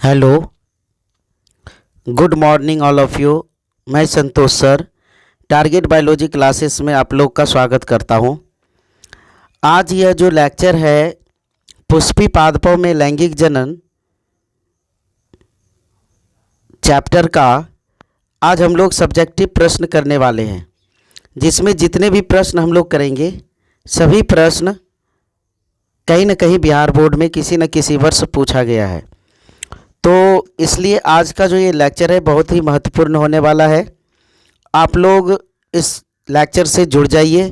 Hello, good morning all of you. मैं संतोष sir target biology classes में आप लोग का स्वागत करता हूं। आज यह जो लेक्चर है पुष्पी पादपों में लैंगिक जनन चैप्टर का, आज हम लोग सब्जेक्टिव प्रश्न करने वाले हैं, जिसमें जितने भी प्रश्न हम लोग करेंगे सभी प्रश्न कहीं न कहीं बिहार बोर्ड में किसी न किसी वर्ष पूछा गया है। तो इसलिए आज का जो ये लेक्चर है बहुत ही महत्वपूर्ण होने वाला है। आप लोग इस लेक्चर से जुड़ जाइए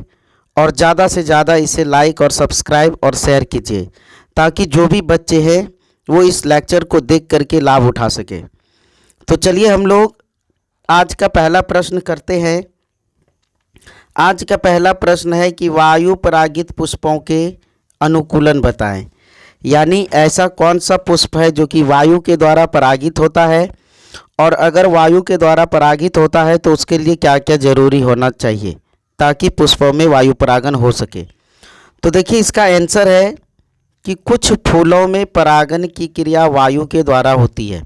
और ज़्यादा से ज़्यादा इसे लाइक और सब्सक्राइब और शेयर कीजिए, ताकि जो भी बच्चे हैं वो इस लेक्चर को देख करके लाभ उठा सके। तो चलिए हम लोग आज का पहला प्रश्न करते हैं। आज का पहला प्रश्न है कि वायु परागित पुष्पों के अनुकूलन बताएं। यानी ऐसा कौन सा पुष्प है जो कि वायु के द्वारा परागित होता है, और अगर वायु के द्वारा परागित होता है तो उसके लिए क्या क्या जरूरी होना चाहिए ताकि पुष्पों में वायु परागन हो सके। तो देखिए इसका आंसर है कि कुछ फूलों में परागन की क्रिया वायु के द्वारा होती है।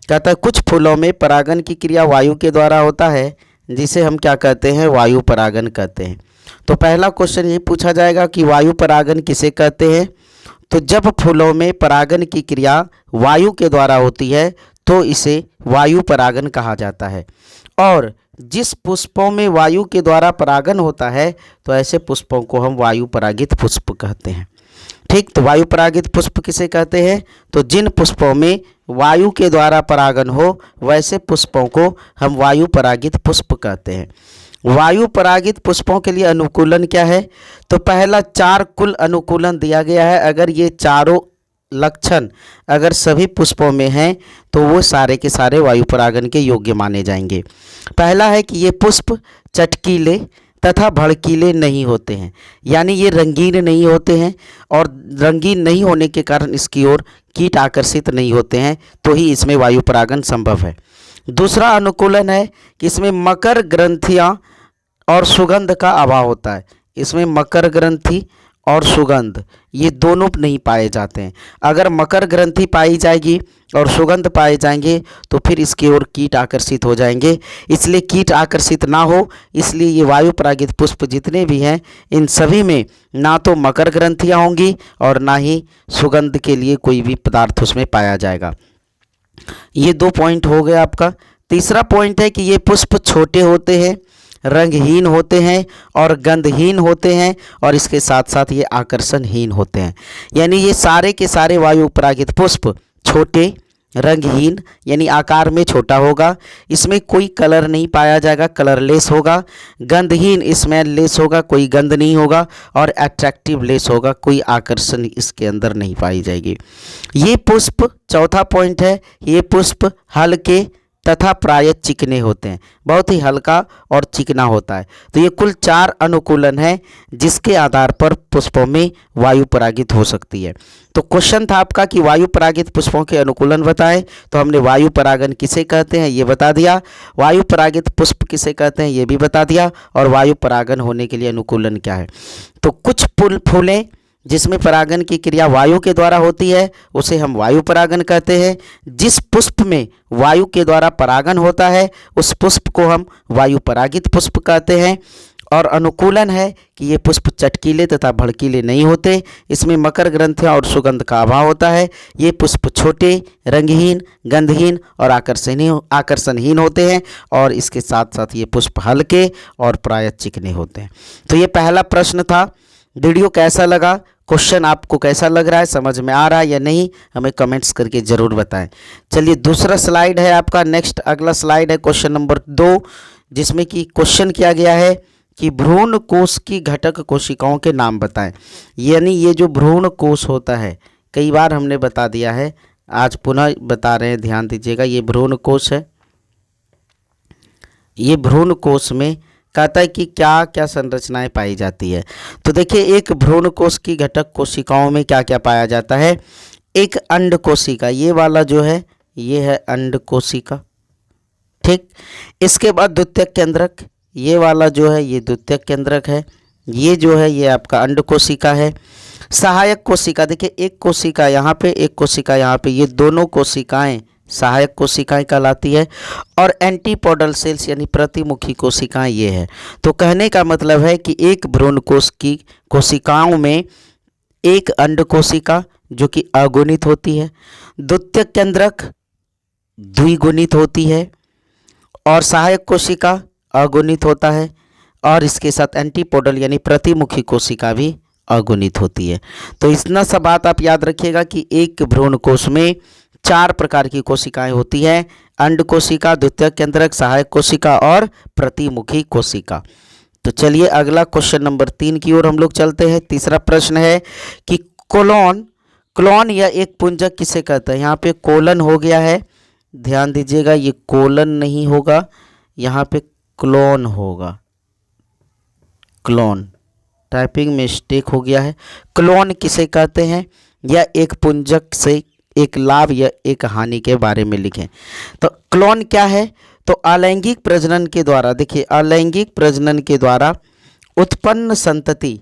कहता है कुछ फूलों में परागन की क्रिया वायु के द्वारा होता है, जिसे हम क्या कहते हैं, वायु परागन कहते हैं। तो पहला क्वेश्चन ये पूछा जाएगा कि वायु परागन किसे कहते हैं। तो जब फूलों में परागन की क्रिया वायु के द्वारा होती है तो इसे वायु परागन कहा जाता है। और जिस पुष्पों में वायु के द्वारा परागन होता है तो ऐसे पुष्पों को हम वायु परागित पुष्प कहते हैं। ठीक, तो वायु परागित पुष्प किसे कहते हैं? तो जिन पुष्पों में वायु के द्वारा परागन हो वैसे पुष्पों को हम वायु परागित पुष्प कहते हैं। वायु परागित पुष्पों के लिए अनुकूलन क्या है? तो पहला 4 कुल अनुकूलन दिया गया है। अगर ये चारों लक्षण अगर सभी पुष्पों में हैं तो वो सारे के सारे वायु परागन के योग्य माने जाएंगे। पहला है कि ये पुष्प चटकीले तथा भड़कीले नहीं होते हैं, यानी ये रंगीन नहीं होते हैं, और रंगीन नहीं होने के कारण इसकी ओर कीट आकर्षित नहीं होते हैं, तो ही इसमें वायु परागन संभव है। दूसरा अनुकूलन है कि इसमें मकर ग्रंथियां और सुगंध का अभाव होता है। इसमें मकर ग्रंथि और सुगंध ये दोनों नहीं पाए जाते हैं। अगर मकर ग्रंथि पाई जाएगी और सुगंध पाए जाएंगे तो फिर इसकी ओर कीट आकर्षित हो जाएंगे। इसलिए कीट आकर्षित ना हो, इसलिए ये वायु परागित पुष्प जितने भी हैं इन सभी में ना तो मकर ग्रंथियाँ होंगी और ना ही सुगंध के लिए कोई भी पदार्थ उसमें पाया जाएगा। ये 2 पॉइंट हो गए आपका। तीसरा पॉइंट है कि ये पुष्प छोटे होते हैं, रंगहीन होते हैं और गंधहीन होते हैं, और इसके साथ साथ ये आकर्षणहीन होते हैं। यानी ये सारे के सारे वायु परागित पुष्प छोटे, रंगहीन यानी आकार में छोटा होगा, इसमें कोई कलर नहीं पाया जाएगा, कलरलेस होगा। गंधहीन स्मेल लेस होगा, कोई गंध नहीं होगा, और अट्रैक्टिव लेस होगा, कोई आकर्षण इसके अंदर नहीं पाई जाएगी। ये पुष्प, चौथा पॉइंट है, ये पुष्प हल्के तथा प्रायः चिकने होते हैं, बहुत ही हल्का और चिकना होता है। तो ये कुल 4 अनुकूलन है जिसके आधार पर पुष्पों में वायु परागित हो सकती है। तो क्वेश्चन था आपका कि वायु परागित पुष्पों के अनुकूलन बताएं, तो हमने वायु परागन किसे कहते हैं ये बता दिया, वायु परागित पुष्प किसे कहते हैं ये भी बता दिया, और वायु परागन होने के लिए अनुकूलन क्या है। तो कुछ फूलें जिसमें परागन की क्रिया वायु के द्वारा होती है उसे हम वायु परागन कहते हैं। जिस पुष्प में वायु के द्वारा परागन होता है उस पुष्प को हम वायु परागित पुष्प कहते हैं। और अनुकूलन है कि ये पुष्प चटकीले तथा भड़कीले नहीं होते, इसमें मकर ग्रंथियां और सुगंध का अभाव होता है। ये पुष्प छोटे, रंगहीन, गंधहीन और आकर्षणहीन होते हैं, और इसके साथ साथ ये पुष्प हल्के और प्रायः चिकने होते हैं। तो ये पहला प्रश्न था। वीडियो कैसा लगा, क्वेश्चन आपको कैसा लग रहा है, समझ में आ रहा है या नहीं, हमें कमेंट्स करके ज़रूर बताएं। चलिए दूसरा स्लाइड है आपका, नेक्स्ट अगला स्लाइड है क्वेश्चन नंबर 2, जिसमें कि क्वेश्चन किया गया है कि भ्रूण कोश की घटक कोशिकाओं के नाम बताएं। यानी ये जो भ्रूण कोश होता है, कई बार हमने बता दिया है, आज पुनः बता रहे हैं, ध्यान दीजिएगा। ये भ्रूण कोश है। ये भ्रूण कोश में कहता है कि क्या क्या संरचनाएं पाई जाती है। तो देखिए एक भ्रूण कोश की घटक कोशिकाओं में क्या क्या पाया जाता है। एक अंड कोशिका, ये वाला जो है ये है अंड कोशिका। ठीक, इसके बाद द्वितीयक केंद्रक, ये वाला जो है ये द्वितीयक केंद्रक है। ये जो है ये आपका अंड कोशिका है। सहायक कोशिका, देखिए एक कोशिका यहाँ पे, एक कोशिका यहाँ पे, ये दोनों कोशिकाएं सहायक कोशिकाएं कहलाती है। और एंटीपोडल सेल्स यानी प्रतिमुखी कोशिकाएं ये है। तो कहने का मतलब है कि एक भ्रूण कोश की कोशिकाओं में एक अंड कोशिका जो कि अगुणित होती है, द्वितीयक केंद्रक द्विगुणित होती है, और सहायक कोशिका अगुणित होता है, और इसके साथ एंटीपोडल यानी प्रतिमुखी कोशिका भी अगुणित होती है। तो इतना सा बात आप याद रखिएगा कि एक भ्रूण कोश में 4 प्रकार की कोशिकाएं होती हैं, अंड कोशिका, द्वितीयक केंद्रक, सहायक कोशिका और प्रतिमुखी कोशिका। तो चलिए अगला क्वेश्चन नंबर 3 की ओर हम लोग चलते हैं। तीसरा प्रश्न है कि क्लोन या एक पुंजक किसे कहते हैं। यहाँ पे कोलन हो गया है, ध्यान दीजिएगा, ये कोलन नहीं होगा, यहाँ पे क्लोन होगा। क्लोन, टाइपिंग मिस्टेक हो गया है। क्लोन किसे कहते हैं, या एक पुंजक से एक लाभ या एक हानि के बारे में लिखें। तो क्लोन क्या है, तो अलैंगिक प्रजनन के द्वारा, देखिए अलैंगिक प्रजनन के द्वारा उत्पन्न संतति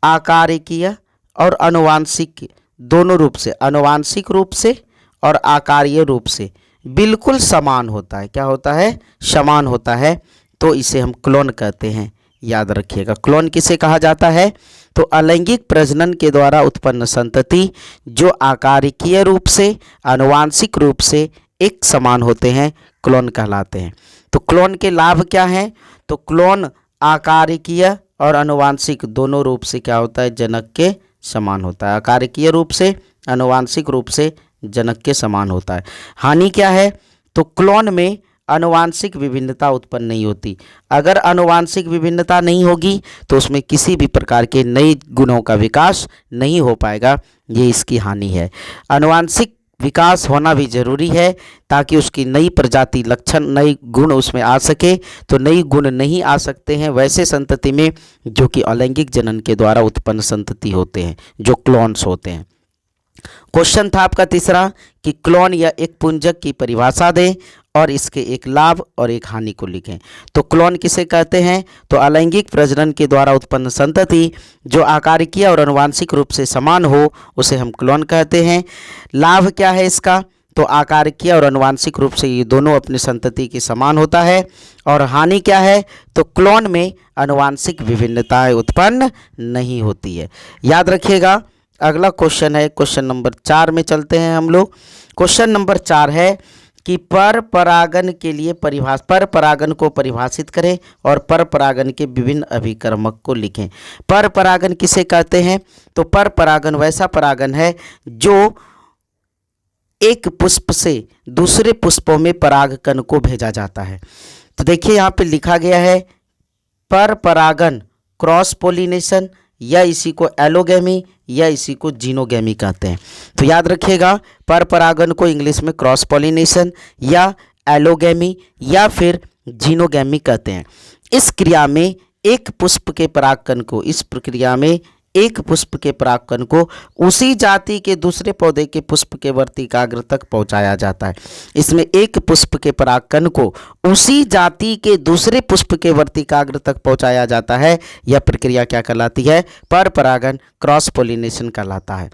आकारिकीय और आनुवांशिक दोनों रूप से, आनुवांशिक रूप से और आकारीय रूप से बिल्कुल समान होता है। क्या होता है, समान होता है, तो इसे हम क्लोन कहते हैं। याद रखिएगा क्लोन किसे कहा जाता है, तो अलैंगिक प्रजनन के द्वारा उत्पन्न संतति जो आकारिकीय रूप से, आनुवांशिक रूप से एक समान होते हैं, क्लोन कहलाते हैं। तो क्लोन के लाभ क्या हैं, तो क्लोन आकारिकीय और आनुवांशिक दोनों रूप से क्या होता है, जनक के समान होता है। आकारिकीय रूप से, आनुवांशिक रूप से जनक के समान होता है। हानि क्या है, तो क्लोन में आनुवांशिक विभिन्नता उत्पन्न नहीं होती। अगर आनुवांशिक विभिन्नता नहीं होगी तो उसमें किसी भी प्रकार के नए गुणों का विकास नहीं हो पाएगा, ये इसकी हानि है। आनुवांशिक विकास होना भी जरूरी है ताकि उसकी नई प्रजाति, लक्षण, नई गुण उसमें आ सके। तो नई गुण नहीं आ सकते हैं वैसे संतति में जो कि अलैंगिक जनन के द्वारा उत्पन्न संतति होते हैं, जो क्लोन्स होते हैं। क्वेश्चन था आपका तीसरा कि क्लोन या एक पुंजक की परिभाषा दें और इसके एक लाभ और एक हानि को लिखें। तो क्लोन किसे कहते हैं, तो अलैंगिक प्रजनन के द्वारा उत्पन्न संतति जो आकारिकीय और आनुवांशिक रूप से समान हो उसे हम क्लोन कहते हैं। लाभ क्या है इसका, तो आकारिकीय और आनुवांशिक रूप से ये दोनों अपनी संतति के समान होता है। और हानि क्या है, तो क्लोन में आनुवांशिक विभिन्नताएं उत्पन्न नहीं होती है। याद रखिएगा। अगला क्वेश्चन है क्वेश्चन नंबर 4 में चलते हैं हम लोग। क्वेश्चन नंबर 4 है कि पर परागन के लिए पर परागन को परिभाषित करें और पर परागन के विभिन्न अभिकर्मक को लिखें। पर परागन किसे कहते हैं, तो पर परागन वैसा परागन है जो एक पुष्प से दूसरे पुष्पों में परागकण को भेजा जाता है। तो देखिए यहाँ पे लिखा गया है पर परागन, क्रॉस पोलिनेशन, या इसी को एलोगेमी या इसी को जीनोगेमी कहते हैं। तो याद रखिएगा पर परागन को इंग्लिश में क्रॉस पॉलिनेशन या एलोगेमी या फिर जीनोगेमी कहते हैं। इस क्रिया में एक पुष्प के परागकण को, इस प्रक्रिया में एक पुष्प के परागकण को उसी जाति के दूसरे पौधे के पुष्प के वर्तिकाग्र तक पहुंचाया जाता है। इसमें एक पुष्प के परागकण को उसी जाति के दूसरे पुष्प के वर्तिकाग्र तक पहुंचाया जाता है। यह प्रक्रिया क्या कहलाती है, पर परागन, क्रॉस पोलिनेशन कहलाता है।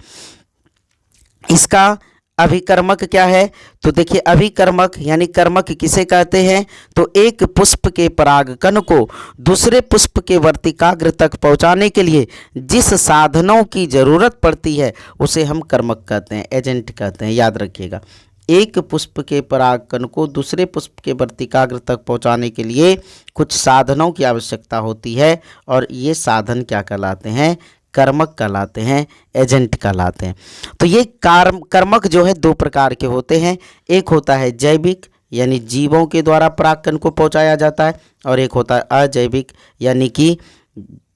इसका अभिकर्मक क्या है, तो देखिए अभिकर्मक यानी कर्मक किसे कहते हैं, तो एक पुष्प के परागकण को दूसरे पुष्प के वर्तिकाग्र तक पहुंचाने के लिए जिस साधनों की जरूरत पड़ती है उसे हम कर्मक कहते हैं, एजेंट कहते हैं। याद रखिएगा एक पुष्प के परागकण को दूसरे पुष्प के वर्तिकाग्र तक पहुंचाने के लिए कुछ साधनों की आवश्यकता होती है और ये साधन क्या कहलाते हैं, कर्मक कहलाते हैं, एजेंट कहलाते हैं। तो ये कर्मक जो है 2 प्रकार के होते हैं। एक होता है जैविक यानी जीवों के द्वारा परागकण को पहुंचाया जाता है, और एक होता है अजैविक यानी कि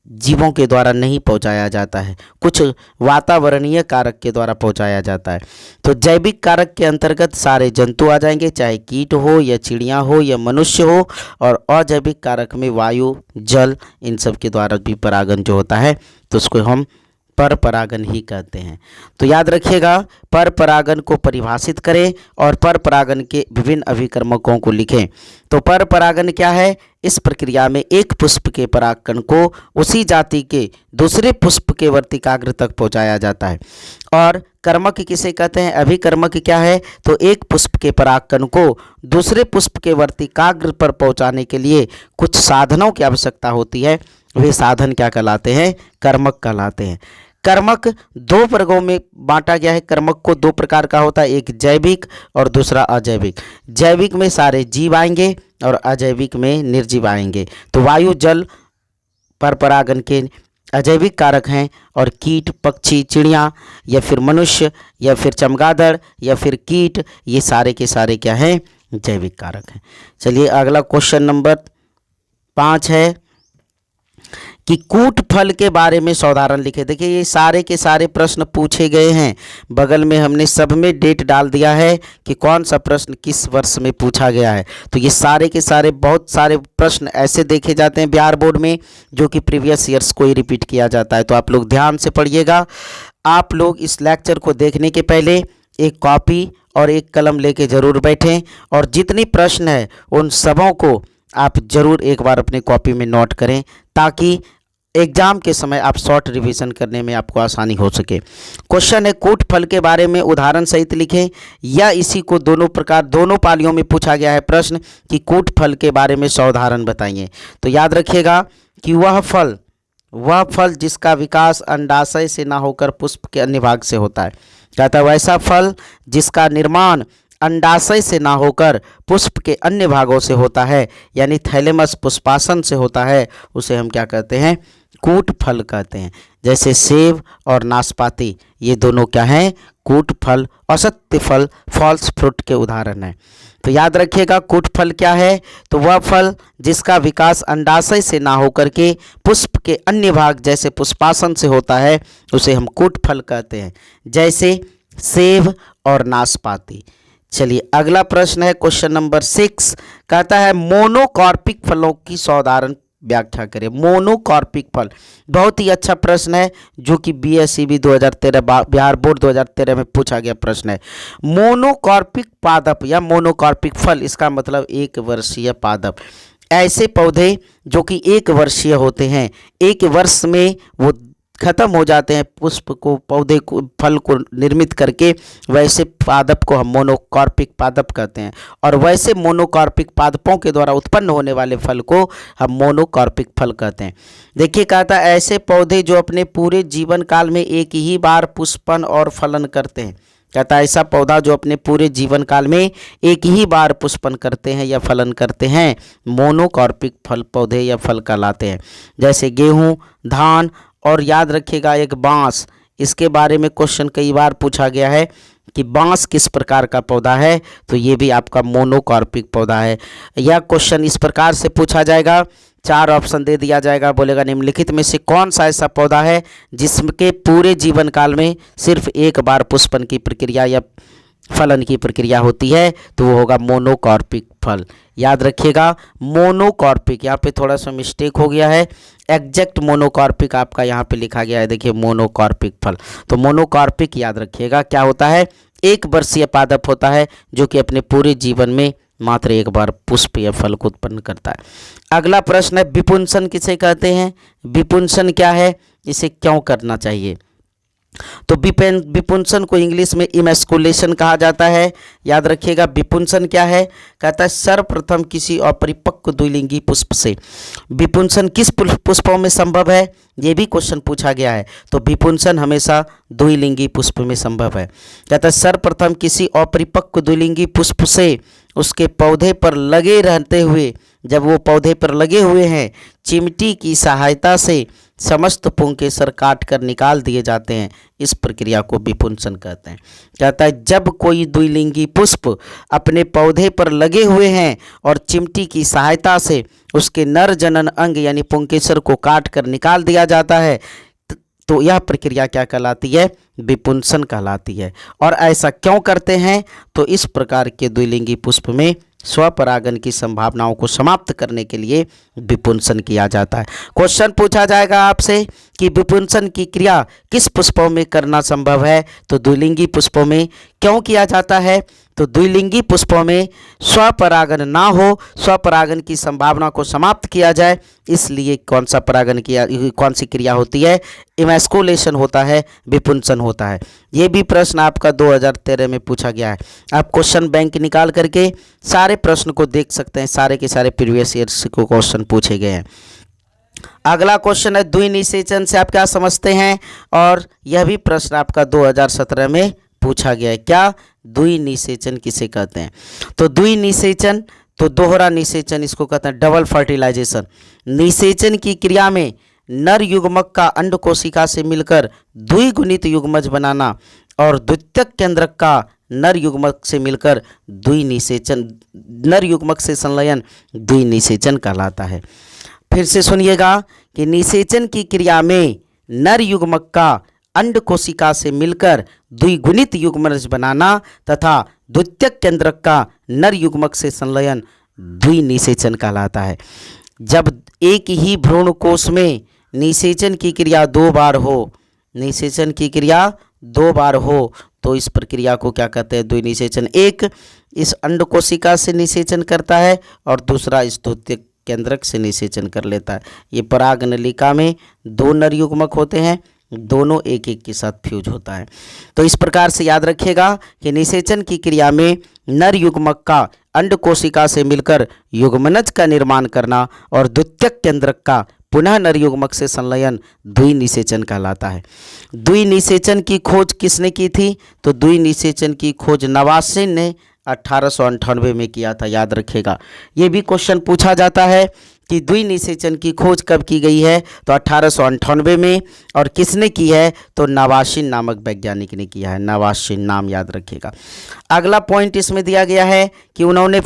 जीवों के द्वारा नहीं पहुंचाया जाता है, कुछ वातावरणीय कारक के द्वारा पहुंचाया जाता है। तो जैविक कारक के अंतर्गत सारे जंतु आ जाएंगे, चाहे कीट हो या चिड़िया हो या मनुष्य हो, और अजैविक कारक में वायु, जल, इन सब के द्वारा भी परागन जो होता है तो उसको हम पर परागन ही कहते हैं। तो याद रखिएगा, पर परागन को परिभाषित करें और पर परागन के विभिन्न अभिकर्मकों को लिखें। तो पर परागन क्या है? इस प्रक्रिया में एक पुष्प के परागकण को उसी जाति के दूसरे पुष्प के वर्तिकाग्र तक पहुंचाया जाता है। और कर्मक किसे कहते हैं? अभिकर्मक क्या है? तो एक पुष्प के परागकण को दूसरे पुष्प के वर्तिकाग्र पर पहुंचाने के लिए कुछ साधनों की आवश्यकता होती है। वे साधन क्या कहलाते हैं? कर्मक कहलाते हैं। कर्मक दो वर्गों में बांटा गया है। कर्मक को दो प्रकार का होता है, एक जैविक और दूसरा अजैविक। जैविक में सारे जीव आएंगे और अजैविक में निर्जीव आएंगे। तो वायु जल पर परागन के अजैविक कारक हैं और कीट, पक्षी, चिड़िया या फिर मनुष्य या फिर चमगादड़ या फिर कीट, ये सारे के सारे क्या हैं? जैविक कारक हैं। चलिए अगला क्वेश्चन नंबर 5 है कि कूट फल के बारे में सावधान लिखे। देखिए ये सारे के सारे प्रश्न पूछे गए हैं। बगल में हमने सब में डेट डाल दिया है कि कौन सा प्रश्न किस वर्ष में पूछा गया है। तो ये सारे के सारे बहुत सारे प्रश्न ऐसे देखे जाते हैं बिहार बोर्ड में जो कि प्रीवियस ईयर्स को ही रिपीट किया जाता है। तो आप लोग ध्यान से पढ़िएगा। आप लोग इस लेक्चर को देखने के पहले एक कॉपी और एक कलम लेके ज़रूर बैठें और जितनी प्रश्न है उन सबों को आप ज़रूर एक बार अपने कॉपी में नोट करें ताकि एग्जाम के समय आप शॉर्ट रिवीजन करने में आपको आसानी हो सके। क्वेश्चन है कूट फल के बारे में उदाहरण सहित लिखें या इसी को दोनों पालियों में पूछा गया है प्रश्न कि कूट फल के बारे में सावधान बताइए। तो याद रखिएगा कि वह फल जिसका विकास अंडाशय से ना होकर पुष्प के अन्य भाग से होता है। कहता है वैसा फल जिसका निर्माण अंडाशय से ना होकर पुष्प के अन्य भागों से होता है, यानी थैलेमस पुष्पासन से होता है, उसे हम क्या कहते हैं? कूट फल कहते हैं। जैसे सेब और नाशपाती, ये दोनों क्या हैं? कूट फल, असत्य फल, फॉल्स फ्रूट के उदाहरण हैं। तो याद रखिएगा कूट फल क्या है? तो वह फल जिसका विकास अंडाशय से ना होकर के पुष्प के अन्य भाग जैसे पुष्पासन से होता है, उसे हम कूट फल कहते हैं, जैसे सेब और नाशपाती। चलिए अगला प्रश्न है क्वेश्चन नंबर 6। कहता है मोनोकॉर्पिक फलों की साधारण व्याख्या करें। मोनोकॉर्पिक फल बहुत ही अच्छा प्रश्न है जो कि BSEB 2013 बिहार बोर्ड 2013 में पूछा गया प्रश्न है। मोनोकॉर्पिक पादप या मोनोकॉर्पिक फल, इसका मतलब एक वर्षीय पादप। ऐसे पौधे जो कि एक वर्षीय होते हैं, एक वर्ष में वो खत्म हो जाते हैं पुष्प को, पौधे को, फल को निर्मित करके, वैसे पादप को हम मोनोकॉर्पिक पादप कहते हैं। और वैसे मोनोकॉर्पिक पादपों के द्वारा उत्पन्न होने वाले फल को हम मोनोकॉर्पिक फल कहते हैं। देखिए कहता है ऐसे पौधे जो अपने पूरे जीवन काल में एक ही बार पुष्पन और फलन करते हैं। कहता है ऐसा पौधा जो अपने पूरे जीवन काल में एक ही बार पुष्पन करते हैं या फलन करते हैं, मोनोकॉर्पिक फल पौधे या फल कहलाते हैं। जैसे गेहूँ, धान और याद रखिएगा एक बांस, इसके बारे में क्वेश्चन कई बार पूछा गया है कि बांस किस प्रकार का पौधा है, तो ये भी आपका मोनोकॉर्पिक पौधा है। यह क्वेश्चन इस प्रकार से पूछा जाएगा, 4 ऑप्शन दे दिया जाएगा, बोलेगा निम्नलिखित में से कौन सा ऐसा पौधा है जिसके पूरे जीवन काल में सिर्फ एक बार पुष्पन की प्रक्रिया या फलन की प्रक्रिया होती है, तो वो होगा मोनोकॉर्पिक फल। याद रखिएगा मोनोकॉर्पिक, यहाँ पे थोड़ा सा मिस्टेक हो गया है, एग्जैक्ट मोनोकॉर्पिक आपका यहाँ पे लिखा गया है। देखिए मोनोकॉर्पिक फल, तो मोनोकॉर्पिक याद रखिएगा क्या होता है? एक वर्षीय पादप होता है जो कि अपने पूरे जीवन में मात्र एक बार पुष्प या फल को उत्पन्न करता है। अगला प्रश्न है विपुंसन किसे कहते हैं? विपुंसन क्या है? इसे क्यों करना चाहिए? तो विपुंसन को इंग्लिश में इमैस्कुलेशन कहा जाता है। याद रखिएगा विपुंसन क्या है? कहता है सर्वप्रथम किसी अपरिपक्व द्विलिंगी पुष्प से। विपुंसन किस पुष्पों में संभव है? ये भी क्वेश्चन पूछा गया है। तो विपुंसन हमेशा द्विलिंगी पुष्प में संभव है। कहता है सर्वप्रथम किसी अपरिपक्व द्विलिंगी पुष्प से उसके पौधे पर लगे रहते हुए, जब वो पौधे पर लगे हुए हैं, चिमटी की सहायता से समस्त पुंकेसर काट कर निकाल दिए जाते हैं। इस प्रक्रिया को विपुंसन कहते हैं। कहता है जब कोई द्विलिंगी पुष्प अपने पौधे पर लगे हुए हैं और चिमटी की सहायता से उसके नर जनन अंग यानी पुंकेसर को काट कर निकाल दिया जाता है, तो यह प्रक्रिया क्या कहलाती है? विपुंसन कहलाती है। और ऐसा क्यों करते हैं? तो इस प्रकार के द्विलिंगी पुष्प में स्वपरागन की संभावनाओं को समाप्त करने के लिए विपुंसन किया जाता है। क्वेश्चन पूछा जाएगा आपसे कि विपुंसन की क्रिया किस पुष्पों में करना संभव है, तो द्विलिंगी पुष्पों में। क्यों किया जाता है, तो द्विलिंगी पुष्पों में स्वपरागन ना हो, स्वपरागन की संभावना को समाप्त किया जाए, इसलिए कौन सी क्रिया होती है, इमैस्कुलेशन होता है, विपुंसन होता है। ये भी प्रश्न आपका 2013 में पूछा गया है। आप क्वेश्चन बैंक निकाल करके सारे प्रश्न को देख सकते हैं, सारे के सारे प्रीवियस ईयर्स को क्वेश्चन पूछे गए हैं। अगला क्वेश्चन है द्विनिषेचन से आप क्या समझते हैं, और यह भी प्रश्न आपका 2017 में पूछा गया है। क्या द्विनिषेचन किसे कहते हैं, तो द्विनिषेचन तो दोहरा निषेचन, इसको कहते हैं डबल फर्टिलाइजेशन। निषेचन की क्रिया में नर युग्मक का अंड कोशिका से मिलकर द्विगुणित युग्मज बनाना और द्वितीयक केंद्रक का नर युग्मक से मिलकर द्विनिषेचन, नर युग्मक से संलयन द्विनिषेचन कहलाता है। फिर से सुनिएगा कि निषेचन की क्रिया में नर युग्मक का अंड कोशिका से मिलकर द्विगुणित युग्मज बनाना तथा द्वितीयक केंद्रक का नर युग्मक से संलयन द्विनिषेचन कहलाता है। जब एक ही भ्रूण कोश में निषेचन की क्रिया दो बार हो, निषेचन की क्रिया दो बार हो, तो इस प्रक्रिया को क्या कहते हैं, द्विनिषेचन। एक इस अंड कोशिका से निषेचन करता है और दूसरा इस द्वितीयक केंद्रक से निषेचन कर लेता है। ये पराग नलिका में दो नर युग्मक होते हैं, दोनों एक एक के साथ फ्यूज होता है। तो इस प्रकार से याद रखिएगा कि निषेचन की क्रिया में नर युग्मक का अंड कोशिका से मिलकर युग्मनज का निर्माण करना और द्वितीयक केंद्रक का पुनः नर युग्मक से संलयन द्विनिषेचन कहलाता है। द्विनिषेचन की खोज किसने की थी, तो द्विनिषेचन की खोज नवासिन ने 1898 में किया था, याद रखिएगा। ये भी क्वेश्चन पूछा जाता है कि द्विनिषेचन की खोज कब की गई है, तो 1898 में, और किसने की है, तो नवासिन नामक वैज्ञानिक ने किया है, नवासिन नाम याद रखिएगा। अगला पॉइंट इसमें दिया गया है कि उन्होंने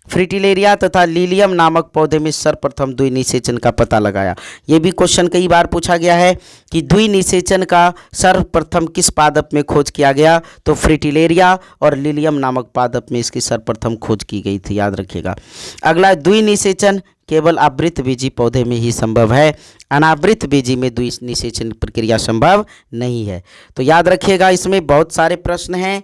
फ्रिटिलेरिया तथा लिलियम नामक पौधे में सर्वप्रथम द्विनिषेचन का पता लगाया। ये भी क्वेश्चन कई बार पूछा गया है कि द्विनिषेचन का सर्वप्रथम किस पादप में खोज किया गया, तो फ्रिटिलेरिया और लिलियम नामक पादप में इसकी सर्वप्रथम खोज की गई थी, याद रखिएगा। अगला द्विनिषेचन केवल आवृत बीजी पौधे में ही संभव है, अनावृत बीजी में द्विनिषेचन प्रक्रिया संभव नहीं है। तो याद रखिएगा, इसमें बहुत सारे प्रश्न हैं।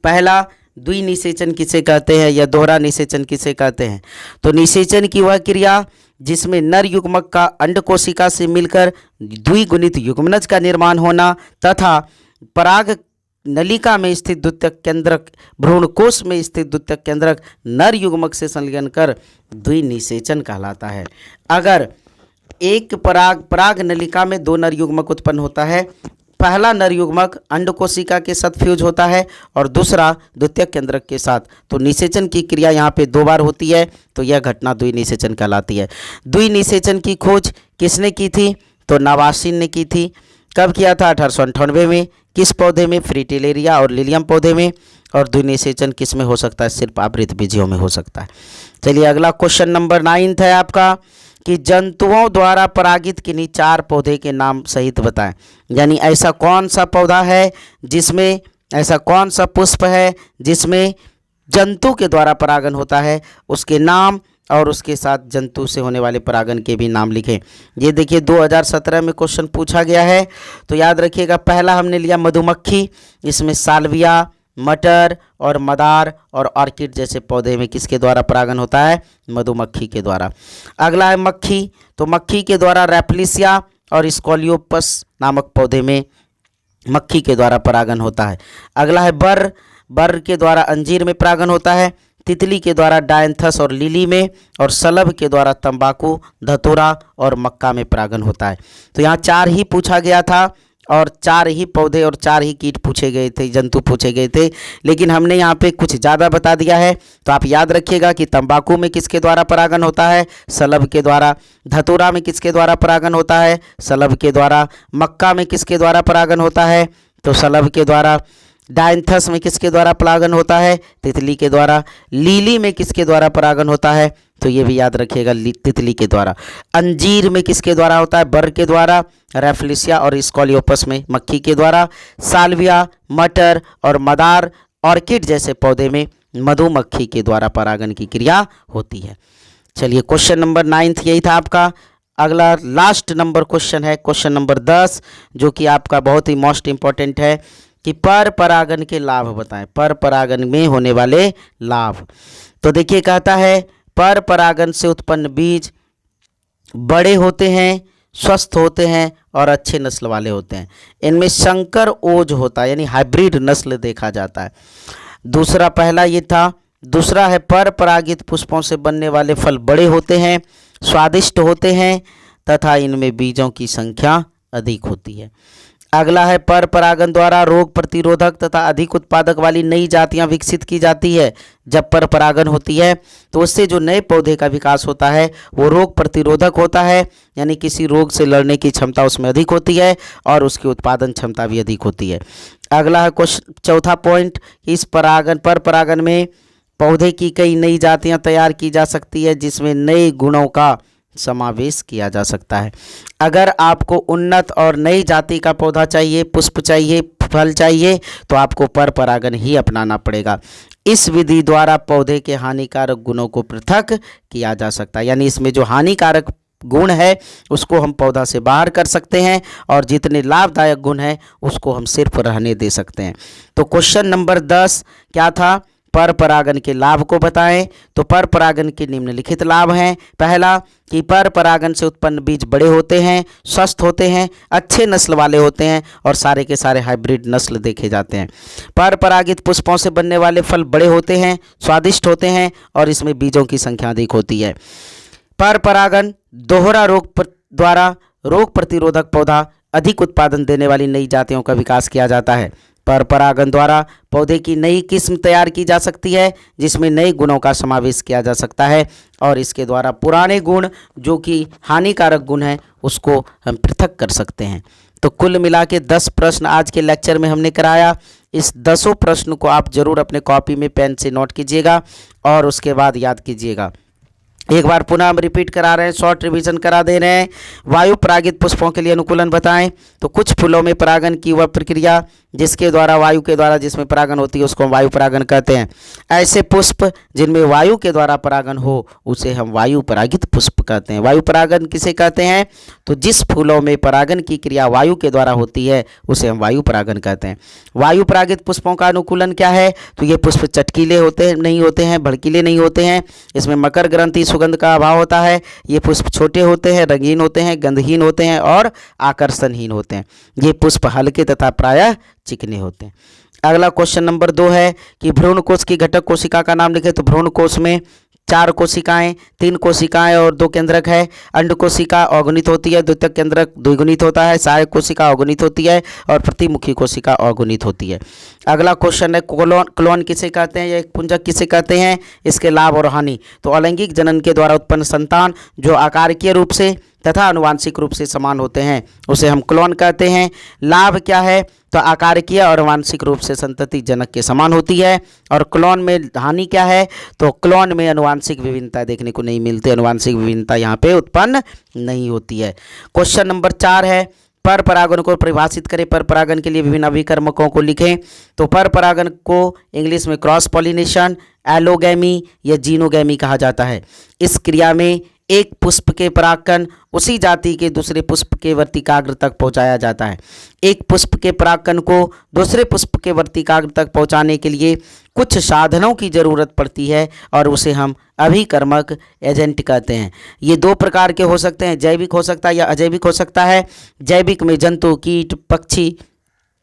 पहला, द्विनिषेचन किसे कहते हैं या दोहरा निषेचन किसे कहते हैं, तो निषेचन की वह क्रिया जिसमें नर युग्मक का अंड कोशिका से मिलकर द्विगुणित युग्मनज का निर्माण होना तथा पराग नलिका में स्थित द्वितीयक केंद्रक, भ्रूणकोश में स्थित द्वितीयक केंद्रक नर युग्मक से संलयन कर द्विनिषेचन कहलाता है। अगर एक पराग नलिका में दो नर युग्मक उत्पन्न होता है, पहला नर युग्मक अंड कोशिका के साथ फ्यूज होता है और दूसरा द्वितीयक केंद्रक के साथ, तो निषेचन की क्रिया यहाँ पे दो बार होती है, तो यह घटना द्विनिषेचन कहलाती है। द्विनिषेचन की खोज किसने की थी, तो नवासिन ने की थी। कब किया था, 1898 में। किस पौधे में, फ्रिटिलेरिया और लिलियम पौधे में। और द्विनिषेचन किस में हो सकता है, सिर्फ आवृत बीजियों में हो सकता है। चलिए अगला क्वेश्चन नंबर 9 है आपका कि जंतुओं द्वारा परागित किन्हीं 4 पौधे के नाम सहित बताएं। यानी ऐसा कौन सा पौधा है जिसमें, ऐसा कौन सा पुष्प है जिसमें जंतु के द्वारा परागन होता है, उसके नाम और उसके साथ जंतु से होने वाले परागन के भी नाम लिखें। ये देखिए 2017 में क्वेश्चन पूछा गया है, तो याद रखिएगा। पहला हमने लिया मधुमक्खी, इसमें साल्विया, मटर और मदार और ऑर्किड जैसे पौधे में किसके द्वारा परागन होता है, मधुमक्खी के द्वारा। अगला है मक्खी, तो मक्खी के द्वारा रैप्लिसिया और स्कोलियोपस नामक पौधे में मक्खी के द्वारा परागन होता है। अगला है बर के द्वारा अंजीर में परागन होता है, तितली के द्वारा डायंथस और लिली में, और सलभ के द्वारा तंबाकू, धतूरा और मक्का में परागन होता है। तो यहाँ 4 ही पूछा गया था और 4 ही पौधे और 4 ही कीट पूछे गए थे, जंतु पूछे गए थे, लेकिन हमने यहाँ पे कुछ ज़्यादा बता दिया है। तो आप याद रखिएगा कि तंबाकू में किसके द्वारा परागन होता है, सलभ के द्वारा। धतूरा में किसके द्वारा परागन होता है, सलभ के द्वारा। मक्का में किसके द्वारा परागन होता है, तो सलभ के द्वारा। डायंथस में किसके द्वारा परागन होता है, तितली के द्वारा। लीली में किसके द्वारा परागन होता है, तो ये भी याद रखिएगा, तितली के द्वारा। अंजीर में किसके द्वारा होता है, बर के द्वारा। रैफ्लिसिया और स्कोलियोपस में मक्खी के द्वारा। साल्विया, मटर और मदार, ऑर्किड जैसे पौधे में मधुमक्खी के द्वारा परागन की क्रिया होती है। चलिए क्वेश्चन नंबर 9 यही था आपका। अगला लास्ट नंबर क्वेश्चन है, क्वेश्चन नंबर 10, जो कि आपका बहुत ही मोस्ट इम्पॉर्टेंट है कि पर परागन के लाभ बताएं, पर परागन में होने वाले लाभ। तो देखिए कहता है पर परागन से उत्पन्न बीज बड़े होते हैं, स्वस्थ होते हैं और अच्छे नस्ल वाले होते हैं। इनमें संकर ओज होता है, यानी हाइब्रिड नस्ल देखा जाता है। दूसरा, पहला ये था। दूसरा है पर परागित पुष्पों से बनने वाले फल बड़े होते हैं, स्वादिष्ट होते हैं तथा इनमें बीजों की संख्या अधिक होती है। अगला है पर परागन द्वारा रोग प्रतिरोधक तथा अधिक उत्पादक वाली नई जातियां विकसित की जाती है। जब पर परागन होती है तो उससे जो नए पौधे का विकास होता है वो रोग प्रतिरोधक होता है, यानी किसी रोग से लड़ने की क्षमता उसमें अधिक होती है और उसकी उत्पादन क्षमता भी अधिक होती है। अगला है चौथा पॉइंट, इस पर परागन में पौधे की कई नई जातियां तैयार की जा सकती है जिसमें नए गुणों का समावेश किया जा सकता है। अगर आपको उन्नत और नई जाति का पौधा चाहिए, पुष्प चाहिए, फल चाहिए, तो आपको पर परागन ही अपनाना पड़ेगा। इस विधि द्वारा पौधे के हानिकारक गुणों को पृथक किया जा सकता है, यानी इसमें जो हानिकारक गुण है उसको हम पौधा से बाहर कर सकते हैं और जितने लाभदायक गुण हैं उसको हम सिर्फ रहने दे सकते हैं। तो क्वेश्चन नंबर 10 क्या था? पर परागन के लाभ को बताएं। तो पर परागन के निम्नलिखित लाभ हैं। पहला कि पर परागन से उत्पन्न बीज बड़े होते हैं, स्वस्थ होते हैं, अच्छे नस्ल वाले होते हैं और सारे के सारे हाइब्रिड नस्ल देखे जाते हैं। पर परागित पुष्पों से बनने वाले फल बड़े होते हैं, स्वादिष्ट होते हैं और इसमें बीजों की संख्या अधिक होती है। पर परागन दोहरा द्वारा रोग प्रतिरोधक पौधा अधिक उत्पादन देने वाली नई जातियों का विकास किया जाता है। पर परागन द्वारा पौधे की नई किस्म तैयार की जा सकती है जिसमें नए गुणों का समावेश किया जा सकता है और इसके द्वारा पुराने गुण जो कि हानिकारक गुण हैं उसको हम पृथक कर सकते हैं। तो कुल मिला के 10 प्रश्न आज के लेक्चर में हमने कराया। इस 10 प्रश्न को आप जरूर अपने कॉपी में पेन से नोट कीजिएगा और उसके बाद याद कीजिएगा। एक बार पुनः हम रिपीट करा रहे हैं, शॉर्ट रिवीजन करा दे रहे हैं। वायु परागित पुष्पों के लिए अनुकूलन बताएं। तो कुछ फूलों में परागन की वह प्रक्रिया जिसके द्वारा वायु के द्वारा जिसमें परागन होती है उसको हम वायु परागन कहते हैं। ऐसे पुष्प जिनमें वायु के द्वारा परागन हो उसे हम वायु परागित पुष्प कहते हैं। वायु परागन किसे कहते हैं? तो जिस फूलों में परागन की क्रिया वायु के द्वारा होती है उसे हम वायु परागन कहते हैं। वायु परागित पुष्पों का अनुकूलन क्या है? तो ये पुष्प चटकीले नहीं होते हैं, भड़कीले नहीं होते हैं, इसमें मकर ग्रंथि सुगंध का अभाव होता है। ये पुष्प छोटे होते हैं, रंगीन होते हैं, गंधहीन होते हैं और आकर्षणहीन होते हैं। ये पुष्प हल्के तथा प्रायः चिकने होते हैं। अगला क्वेश्चन नंबर 2 है कि भ्रूण कोश की घटक कोशिका का नाम लिखें। तो भ्रूण कोश में 4 कोशिकाएं, 3 कोशिकाएं और 2 केंद्रक है। अंड कोशिका अगुणित होती है, द्वितीयक केंद्रक द्विगुणित होता है, सहायक कोशिका अगुणित होती है और प्रतिमुखी कोशिका अगुणित होती है। अगला क्वेश्चन है क्लोन किसे कहते हैं या एक पुंजक किसे कहते हैं, इसके लाभ और हानि। तो अलैंगिक जनन के द्वारा उत्पन्न संतान जो आकारिकीय रूप से तथा आनुवांशिक रूप से समान होते हैं उसे हम क्लोन कहते हैं। लाभ क्या है? तो आकारिकीय और आनुवांशिक रूप से संतति जनक के समान होती है। और क्लोन में हानि क्या है? तो क्लोन में आनुवांशिक विभिन्नता देखने को नहीं मिलती, आनुवांशिक विभिन्नता यहाँ पे उत्पन्न नहीं होती है। क्वेश्चन नंबर 4 है पर परागन को परिभाषित करें। पर परागन के लिए विभिन्न अभिकर्मकों को लिखें। तो पर परागन को इंग्लिश में क्रॉस पॉलिनेशन, एलोगैमी या जीनोगैमी कहा जाता है। इस क्रिया में एक पुष्प के परागकण उसी जाति के दूसरे पुष्प के वर्तिकाग्र तक पहुंचाया जाता है। एक पुष्प के परागकण को दूसरे पुष्प के वर्तिकाग्र तक पहुंचाने के लिए कुछ साधनों की जरूरत पड़ती है और उसे हम अभिकर्मक एजेंट कहते हैं। ये 2 प्रकार के हो सकते हैं, जैविक हो सकता है या अजैविक हो सकता है। जैविक में जंतु, कीट, पक्षी,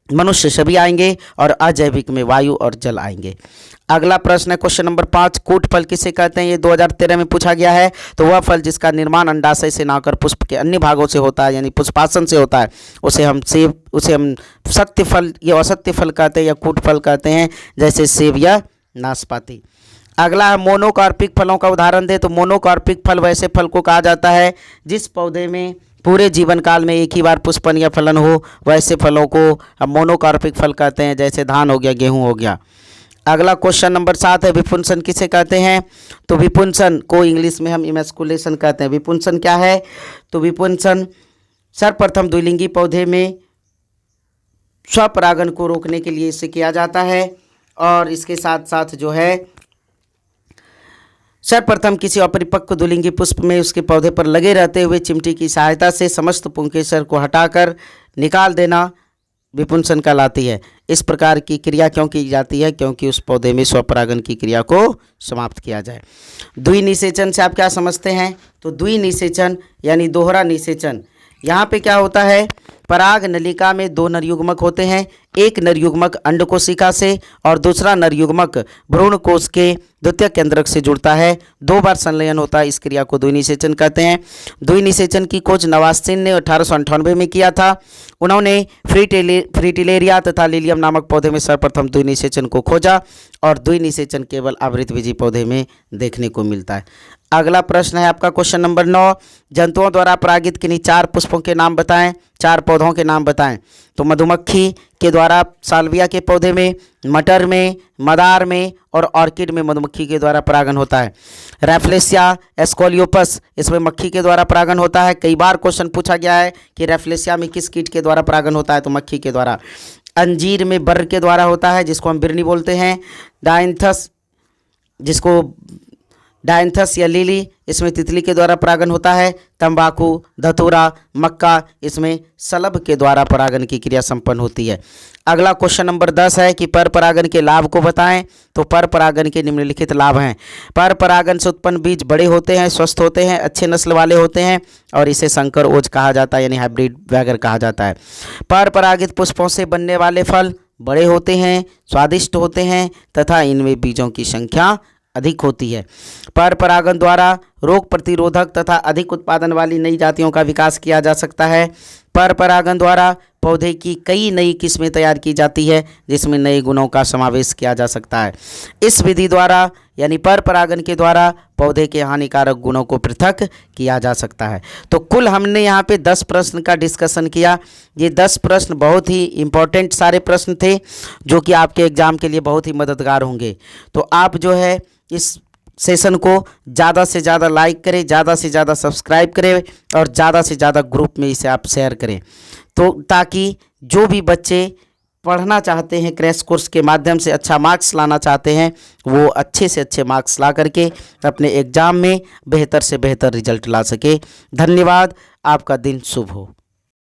मनुष्य सभी आएंगे और अजैविक में वायु और जल आएंगे। अगला प्रश्न है क्वेश्चन नंबर 5, कूट फल किसे कहते हैं? ये 2013 में पूछा गया है। तो वह फल जिसका निर्माण अंडाशय से ना होकर पुष्प के अन्य भागों से होता है यानी पुष्पासन से होता है उसे हम सत्य फल या असत्य फल कहते हैं या कूट फल कहते हैं, जैसे सेब या नाशपाती। अगला है मोनोकार्पिक फलों का उदाहरण दे। तो मोनोकार्पिक फल वैसे फल को कहा जाता है जिस पौधे में पूरे जीवन काल में एक ही बार पुष्पन या फलन हो, वैसे फलों को हम मोनोकार्पिक फल कहते हैं, जैसे धान हो गया, गेहूं हो गया। अगला क्वेश्चन नंबर 7 है विपुंसन किसे कहते हैं? तो विपुंसन को इंग्लिश में हम इमैस्कुलेशन कहते हैं। विपुंसन क्या है? तो विपुंसन सर्वप्रथम द्विलिंगी पौधे में स्वपरागन को रोकने के लिए इसे किया जाता है और इसके साथ साथ जो है सर्वप्रथम किसी अपरिपक्व द्विलिंगी पुष्प में उसके पौधे पर लगे रहते हुए चिमटी की सहायता से समस्त पुंकेसर को हटाकर निकाल देना विपुंसन कहलाती है। इस प्रकार की क्रिया क्यों की जाती है? क्योंकि उस पौधे में स्वपरागन की क्रिया को समाप्त किया जाए। द्विनिषेचन से आप क्या समझते हैं? तो द्विनिषेचन यानी दोहरा निषेचन, यहाँ पे क्या होता है? पराग नलिका में दो नरयुग्मक होते हैं, एक नरयुग्मक अंडकोशिका से और दूसरा नरयुग्मक भ्रूण कोश के द्वितीय केंद्रक से जुड़ता है। 2 बार संलयन होता है, इस क्रिया को द्विनिषेचन कहते हैं। द्विनिषेचन की खोज नवास्तिन ने 1898 में किया था। उन्होंने फ्रिटिलेरिया तथा लिलियम नामक पौधे में सर्वप्रथम द्विनिषेचन को खोजा और द्विनिषेचन केवल आवृतबीजी पौधे में देखने को मिलता है। अगला प्रश्न है आपका क्वेश्चन नंबर 9, जंतुओं द्वारा परागित किन्हीं 4 पुष्पों के नाम बताएं, 4 पौधों के नाम बताएं। तो मधुमक्खी के द्वारा साल्विया के पौधे में, मटर में, मदार में और ऑर्किड में मधुमक्खी के द्वारा परागन होता है। रैफ्लेसिया एस्कोलियोपस, इसमें मक्खी के द्वारा परागन होता है। कई बार क्वेश्चन पूछा गया है कि रैफ्लेसिया में किस कीट के द्वारा परागन होता है? तो मक्खी के द्वारा। अंजीर में बर्र के द्वारा होता है, जिसको हम बिरनी बोलते हैं। डायंथस या लिली, इसमें तितली के द्वारा परागन होता है। तंबाकू, धतूरा, मक्का, इसमें सलभ के द्वारा परागन की क्रिया संपन्न होती है। अगला क्वेश्चन नंबर 10 है कि पर परागन के लाभ को बताएं। तो पर परागन के निम्नलिखित लाभ हैं। पर परागन से उत्पन्न बीज बड़े होते हैं, स्वस्थ होते हैं, अच्छे नस्ल वाले होते हैं और इसे संकर ओज कहा जाता है, यानी हाइब्रिड वैगर कहा जाता है। पर परागित पुष्पों से बनने वाले फल बड़े होते हैं, स्वादिष्ट होते हैं तथा इनमें बीजों की संख्या अधिक होती है। पर परागन द्वारा रोग प्रतिरोधक तथा अधिक उत्पादन वाली नई जातियों का विकास किया जा सकता है। पर परागन द्वारा पौधे की कई नई किस्में तैयार की जाती है, जिसमें नए गुणों का समावेश किया जा सकता है। इस विधि द्वारा यानी पर परागन के द्वारा पौधे के हानिकारक गुणों को पृथक किया जा सकता है। तो कुल हमने यहाँ पे 10 प्रश्न का डिस्कशन किया। ये 10 प्रश्न बहुत ही इम्पोर्टेंट सारे प्रश्न थे, जो कि आपके एग्ज़ाम के लिए बहुत ही मददगार होंगे। तो आप जो है इस सेशन को ज़्यादा से ज़्यादा लाइक करें, ज़्यादा से ज़्यादा सब्सक्राइब करें और ज़्यादा से ज़्यादा ग्रुप में इसे आप शेयर करें, तो ताकि जो भी बच्चे पढ़ना चाहते हैं, क्रैश कोर्स के माध्यम से अच्छा मार्क्स लाना चाहते हैं, वो अच्छे से अच्छे मार्क्स ला करके अपने एग्ज़ाम में बेहतर से बेहतर रिजल्ट ला सके। धन्यवाद। आपका दिन शुभ हो।